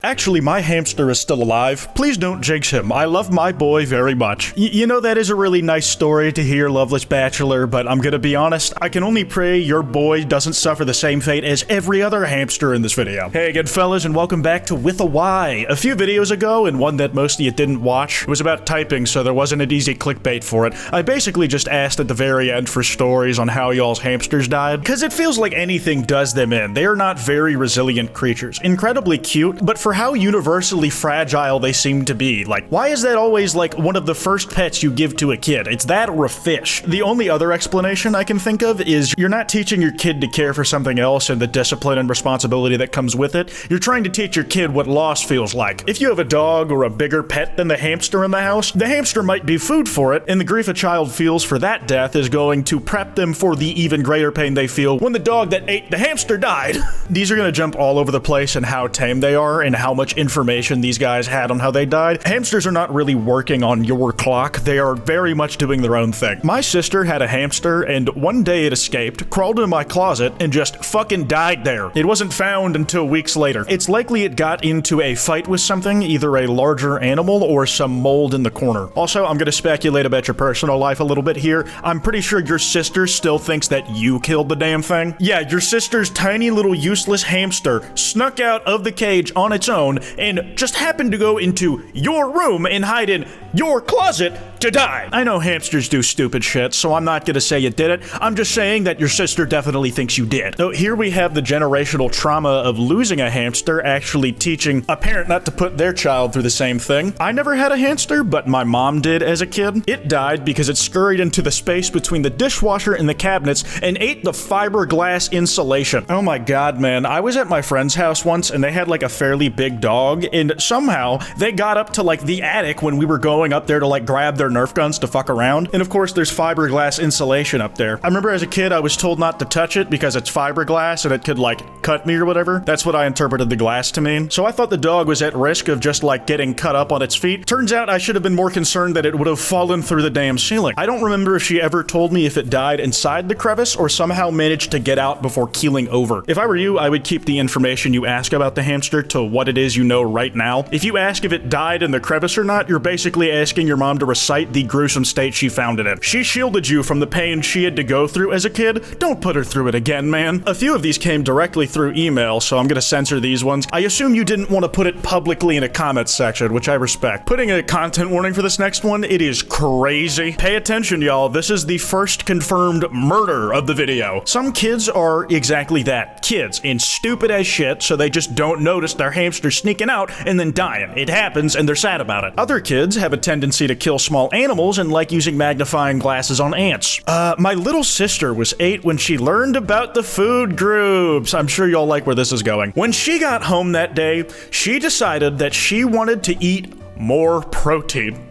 Actually, my hamster is still alive. Please don't jinx him. I love my boy very much. You know, that is a really nice story to hear, Loveless Bachelor, but I'm gonna be honest, I can only pray your boy doesn't suffer the same fate as every other hamster in this video. Hey again, fellas, and welcome back to With a Y. A few videos ago, and one that most of you didn't watch, was about typing, so there wasn't an easy clickbait for it. I basically just asked at the very end for stories on how y'all's hamsters died, because it feels like anything does them in. They are not very resilient creatures. Incredibly cute, but for how universally fragile they seem to be. Like, why is that always like one of the first pets you give to a kid? It's that or a fish. The only other explanation I can think of is you're not teaching your kid to care for something else and the discipline and responsibility that comes with it. You're trying to teach your kid what loss feels like. If you have a dog or a bigger pet than the hamster in the house, the hamster might be food for it, and the grief a child feels for that death is going to prep them for the even greater pain they feel when the dog that ate the hamster died. These are gonna jump all over the place in how tame they are and how much information these guys had on how they died. Hamsters are not really working on your clock. They are very much doing their own thing. My sister had a hamster, and one day it escaped, crawled into my closet, and just fucking died there. It wasn't found until weeks later. It's likely it got into a fight with something, either a larger animal or some mold in the corner. Also, I'm gonna speculate about your personal life a little bit here. I'm pretty sure your sister still thinks that you killed the damn thing. Yeah, your sister's tiny little useless hamster snuck out of the cage on its own and just happened to go into your room and hide in your closet to die. I know hamsters do stupid shit, so I'm not gonna say you did it. I'm just saying that your sister definitely thinks you did. So here we have the generational trauma of losing a hamster actually teaching a parent not to put their child through the same thing. I never had a hamster, but my mom did as a kid. It died because it scurried into the space between the dishwasher and the cabinets and ate the fiberglass insulation. Oh my god, man. I was at my friend's house once and they had like a fairly big dog, and somehow they got up to like the attic when we were going up there to like grab their Nerf guns to fuck around. And of course there's fiberglass insulation up there. I remember as a kid I was told not to touch it because it's fiberglass and it could like cut me or whatever. That's what I interpreted the glass to mean. So I thought the dog was at risk of just like getting cut up on its feet. Turns out I should have been more concerned that it would have fallen through the damn ceiling. I don't remember if she ever told me if it died inside the crevice or somehow managed to get out before keeling over. If I were you, I would keep the information you ask about the hamster to what it is you know right now. If you ask if it died in the crevice or not, you're basically asking your mom to recite the gruesome state she found it in. She shielded you from the pain she had to go through as a kid. Don't put her through it again, man. A few of these came directly through email, so I'm gonna censor these ones. I assume you didn't want to put it publicly in a comments section, which I respect. Putting a content warning for this next one, it is crazy. Pay attention, y'all. This is the first confirmed murder of the video. Some kids are exactly that. Kids, and stupid as shit, so they just don't notice their hamster sneaking out and then dying. It happens and they're sad about it. Other kids have a tendency to kill small animals and like using magnifying glasses on ants. My little sister was 8 when she learned about the food groups. I'm sure y'all like where this is going. When she got home that day, she decided that she wanted to eat more protein.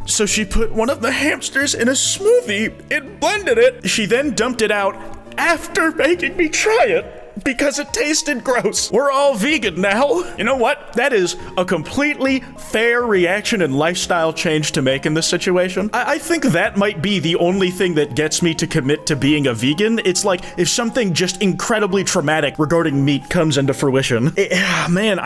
So she put one of the hamsters in a smoothie and blended it. She then dumped it out after making me try it because it tasted gross. We're all vegan now. You know what? That is a completely fair reaction and lifestyle change to make in this situation. I think that might be the only thing that gets me to commit to being a vegan. It's like if something just incredibly traumatic regarding meat comes into fruition. Man,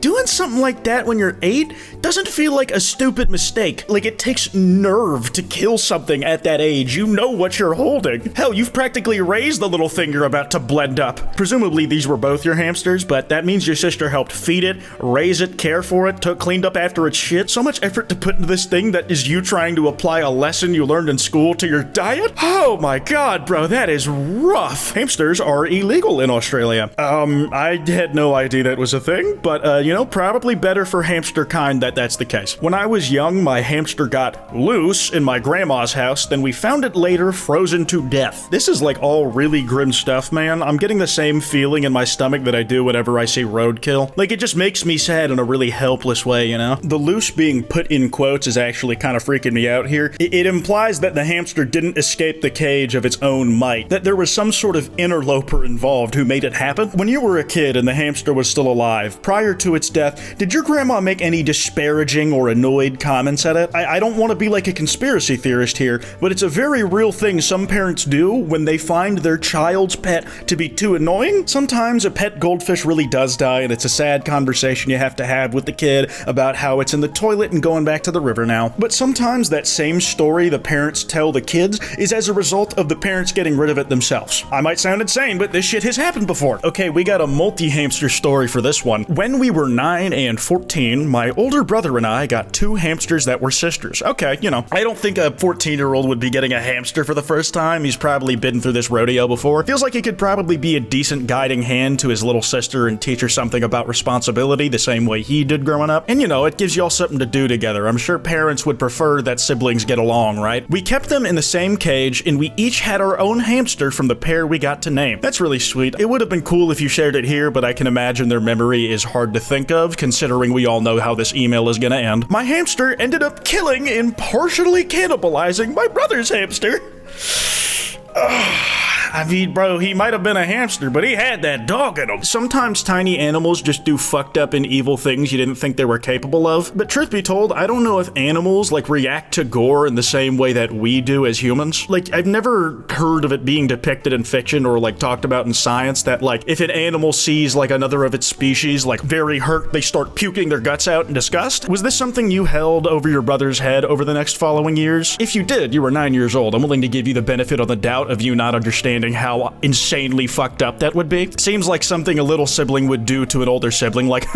doing something like that when you're 8 doesn't feel like a stupid mistake. Like, it takes nerve to kill something at that age. You know what you're holding. Hell, you've practically raised the little thing you're about to blend up. Presumably these were both your hamsters, but that means your sister helped feed it, raise it, care for it, cleaned up after its shit. So much effort to put into this thing that is you trying to apply a lesson you learned in school to your diet? Oh my god, bro, that is rough. Hamsters are illegal in Australia. I had no idea that was a thing, but you know, probably better for hamster kind that that's the case. When I was young, my hamster got loose in my grandma's house, then we found it later frozen to death. This is like all really grim stuff, man. I'm getting the same feeling in my stomach that I do whenever I see roadkill. Like, it just makes me sad in a really helpless way, you know? The loose being put in quotes is actually kind of freaking me out here. It implies that the hamster didn't escape the cage of its own might, that there was some sort of interloper involved who made it happen. When you were a kid and the hamster was still alive, prior to its death, did your grandma make any disparaging or annoyed comments at it? I don't want to be like a conspiracy theorist here, but it's a very real thing some parents do when they find their child's pet to be too annoying annoying? Sometimes a pet goldfish really does die, and it's a sad conversation you have to have with the kid about how it's in the toilet and going back to the river now. But sometimes that same story the parents tell the kids is as a result of the parents getting rid of it themselves. I might sound insane, but this shit has happened before. Okay, we got a multi-hamster story for this one. When we were 9 and 14, my older brother and I got 2 hamsters that were sisters. Okay, you know, I don't think a 14-year-old would be getting a hamster for the first time. He's probably been through this rodeo before. Feels like he could probably be a decent guiding hand to his little sister and teach her something about responsibility the same way he did growing up. And you know, it gives y'all something to do together. I'm sure parents would prefer that siblings get along, right? We kept them in the same cage, and we each had our own hamster from the pair we got to name. That's really sweet. It would have been cool if you shared it here, but I can imagine their memory is hard to think of, considering we all know how this email is gonna end. My hamster ended up killing and partially cannibalizing my brother's hamster. I mean, bro, he might have been a hamster, but he had that dog in him. Sometimes tiny animals just do fucked up and evil things you didn't think they were capable of. But truth be told, I don't know if animals, like, react to gore in the same way that we do as humans. Like, I've never heard of it being depicted in fiction or, like, talked about in science that, like, if an animal sees, like, another of its species, like, very hurt, they start puking their guts out in disgust. Was this something you held over your brother's head over the next following years? If you did, you were 9 years old. I'm willing to give you the benefit of the doubt of you not understanding how insanely fucked up that would be. Seems like something a little sibling would do to an older sibling, like,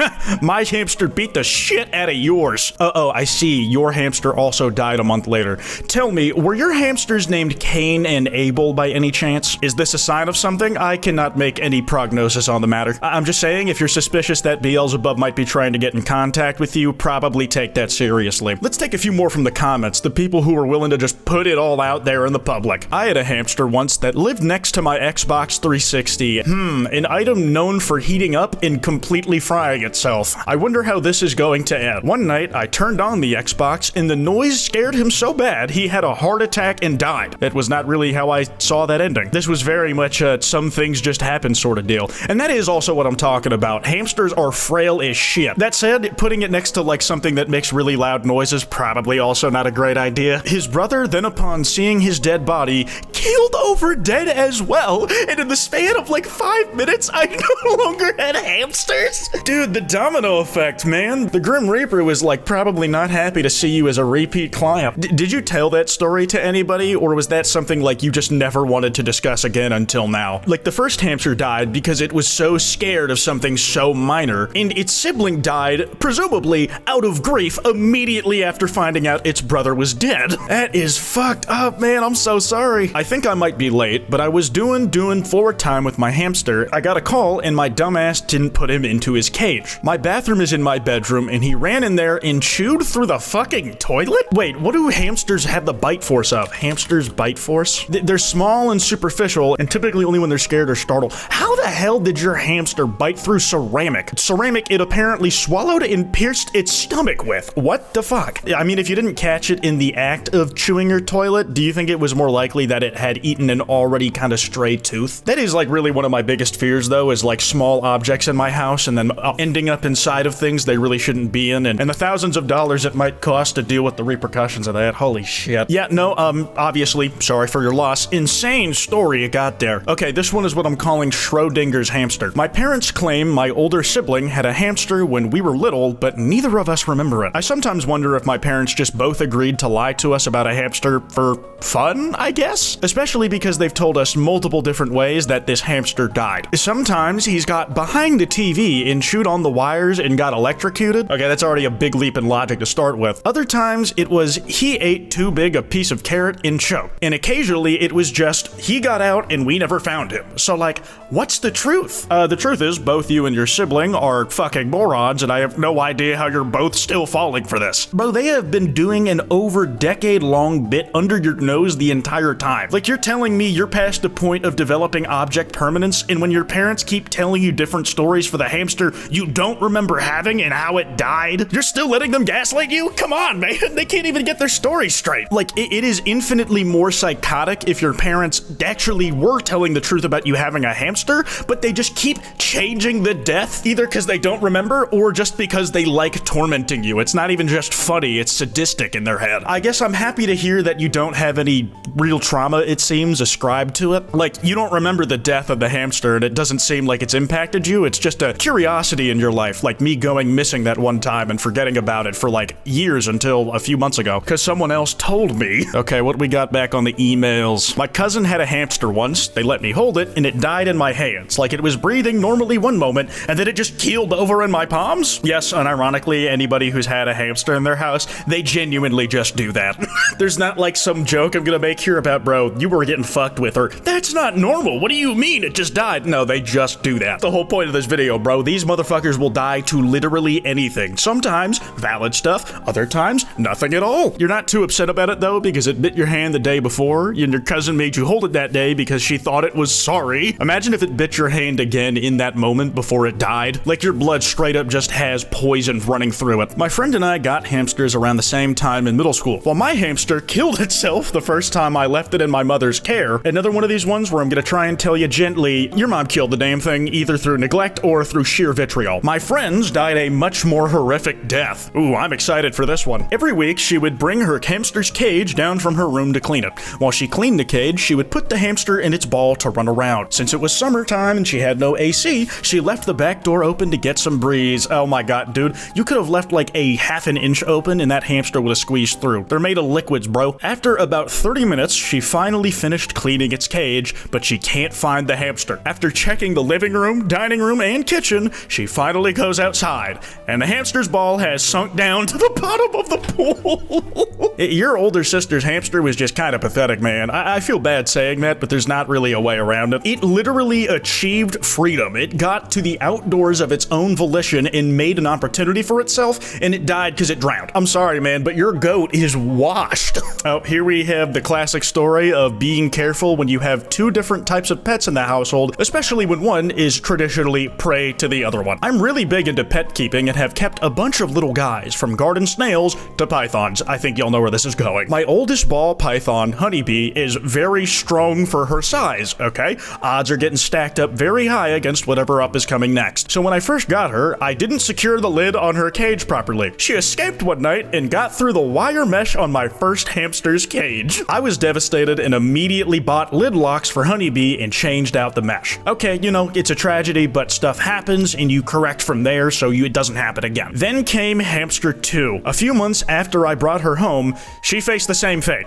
my hamster beat the shit out of yours. Oh, I see, your hamster also died a month later. Tell me, were your hamsters named Cain and Abel by any chance? Is this a sign of something? I cannot make any prognosis on the matter. I'm just saying, if you're suspicious that Beelzebub might be trying to get in contact with you, probably take that seriously. Let's take a few more from the comments, the people who are willing to just put it all out there in the public. I had a hamster once that lived next to my Xbox 360. An item known for heating up and completely frying itself. I wonder how this is going to end. One night, I turned on the Xbox and the noise scared him so bad he had a heart attack and died. That was not really how I saw that ending. This was very much a some things just happen sort of deal. And that is also what I'm talking about. Hamsters are frail as shit. That said, putting it next to like something that makes really loud noises probably also not a great idea. His brother then, upon seeing his dead body, keeled over dead as well, and in the span of like 5 minutes, I no longer had hamsters. Dude, the domino effect, man. The Grim Reaper was like probably not happy to see you as a repeat client. Did you tell that story to anybody, or was that something like you just never wanted to discuss again until now? Like, the first hamster died because it was so scared of something so minor, and its sibling died, presumably out of grief, immediately after finding out its brother was dead. That is fucked up, man. I'm so sorry. I think I might be late, but I was doing forward time with my hamster. I got a call and my dumbass didn't put him into his cage. My bathroom is in my bedroom and he ran in there and chewed through the fucking toilet? Wait, what do hamsters have the bite force of? Hamsters bite force? They're small and superficial and typically only when they're scared or startled. How the hell did your hamster bite through ceramic? Ceramic it apparently swallowed and pierced its stomach with. What the fuck? I mean, if you didn't catch it in the act of chewing your toilet, do you think it was more likely that it had eaten an already kind of stray tooth? That is like really one of my biggest fears though, is like small objects in my house and then ending up inside of things they really shouldn't be in, and the thousands of dollars it might cost to deal with the repercussions of that. Holy shit. Yeah, no, obviously, sorry for your loss. Insane story you got there. Okay, this one is what I'm calling Schrodinger's hamster. My parents claim my older sibling had a hamster when we were little, but neither of us remember it. I sometimes wonder if my parents just both agreed to lie to us about a hamster for fun, I guess? Especially because they've told us multiple different ways that this hamster died. Sometimes he's got behind the TV and chewed on the wires and got electrocuted. Okay, that's already a big leap in logic to start with. Other times it was he ate too big a piece of carrot and choked. And occasionally it was just he got out and we never found him. So like, what's the truth? The truth is both you and your sibling are fucking morons and I have no idea how you're both still falling for this. Bro, they have been doing an over decade-long bit under your nose the entire time. Like, you're telling me you're past the point of developing object permanence, and when your parents keep telling you different stories for the hamster you don't remember having and how it died, you're still letting them gaslight you? Come on, man. They can't even get their story straight. Like, it is infinitely more psychotic if your parents actually were telling the truth about you having a hamster, but they just keep changing the death, either because they don't remember or just because they like tormenting you. It's not even just funny, it's sadistic in their head. I guess I'm happy to hear that you don't have any real trauma, it seems, ascribed to to it. Like, you don't remember the death of the hamster and it doesn't seem like it's impacted you. It's just a curiosity in your life, like me going missing that one time and forgetting about it for like years until a few months ago, because someone else told me. Okay, what we got back on the emails? My cousin had a hamster once. They let me hold it and it died in my hands. Like, it was breathing normally one moment and then it just keeled over in my palms. Yes, unironically, anybody who's had a hamster in their house, they genuinely just do that. There's not like some joke I'm gonna make here about, bro, you were getting fucked with, or that's not normal. What do you mean it just died? No, they just do that. The whole point of this video, bro, these motherfuckers will die to literally anything. Sometimes valid stuff, other times nothing at all. You're not too upset about it though, because it bit your hand the day before and your cousin made you hold it that day because she thought it was sorry. Imagine if it bit your hand again in that moment before it died. Like, your blood straight up just has poison running through it. My friend and I got hamsters around the same time in middle school. Well, my hamster killed itself the first time I left it in my mother's care. Another one of these ones where I'm gonna try and tell you gently, your mom killed the damn thing either through neglect or through sheer vitriol. My friends died a much more horrific death. Ooh, I'm excited for this one. Every week, she would bring her hamster's cage down from her room to clean it. While she cleaned the cage, she would put the hamster in its ball to run around. Since it was summertime and she had no AC, she left the back door open to get some breeze. Oh my god, dude, you could have left like a half an inch open and that hamster would have squeezed through. They're made of liquids, bro. After about 30 minutes, she finally finished cleaning its cage, but she can't find the hamster. After checking the living room, dining room, and kitchen, she finally goes outside, and the hamster's ball has sunk down to the bottom of the pool. Your older sister's hamster was just kind of pathetic, man. I feel bad saying that, but there's not really a way around it. It literally achieved freedom. It got to the outdoors of its own volition and made an opportunity for itself, and it died because it drowned. I'm sorry, man, but your goat is washed. Oh, here we have the classic story of being careful when you have two different types of pets in the household, especially when one is traditionally prey to the other one. I'm really big into pet keeping and have kept a bunch of little guys, from garden snails to pythons. I think y'all know where this is going. My oldest ball python, Honeybee, is very strong for her size, okay? Odds are getting stacked up very high against whatever up is coming next. So when I first got her, I didn't secure the lid on her cage properly. She escaped one night and got through the wire mesh on my first hamster's cage. I was devastated and immediately bought lid locks for Honeybee and changed out the mesh. Okay, you know, it's a tragedy, but stuff happens and you correct from there so it doesn't happen again. Then came Hamster 2. A few months after I brought her home, she faced the same fate.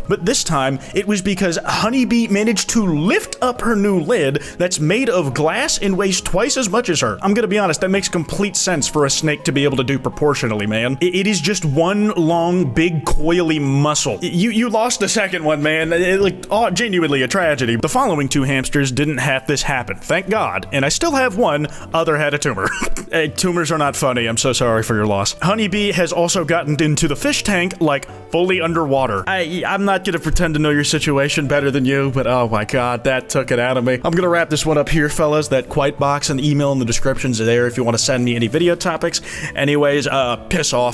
But this time, it was because Honeybee managed to lift up her new lid that's made of glass and weighs twice as much as her. I'm gonna be honest, that makes complete sense for a snake to be able to do proportionally, man. It is just one long, big, coily muscle. You lost the second one, man. Genuinely a tragedy. The following two hamsters didn't have this happen, thank God. And I still have one, other had a tumor. Hey, tumors are not funny, I'm so sorry for your loss. Honeybee has also gotten into the fish tank, like, fully underwater. I'm not gonna pretend to know your situation better than you, but oh my god, that took it out of me. I'm gonna wrap this one up here, fellas. That kwytebox and email in the descriptions are there if you want to send me any video topics. Anyways, piss off.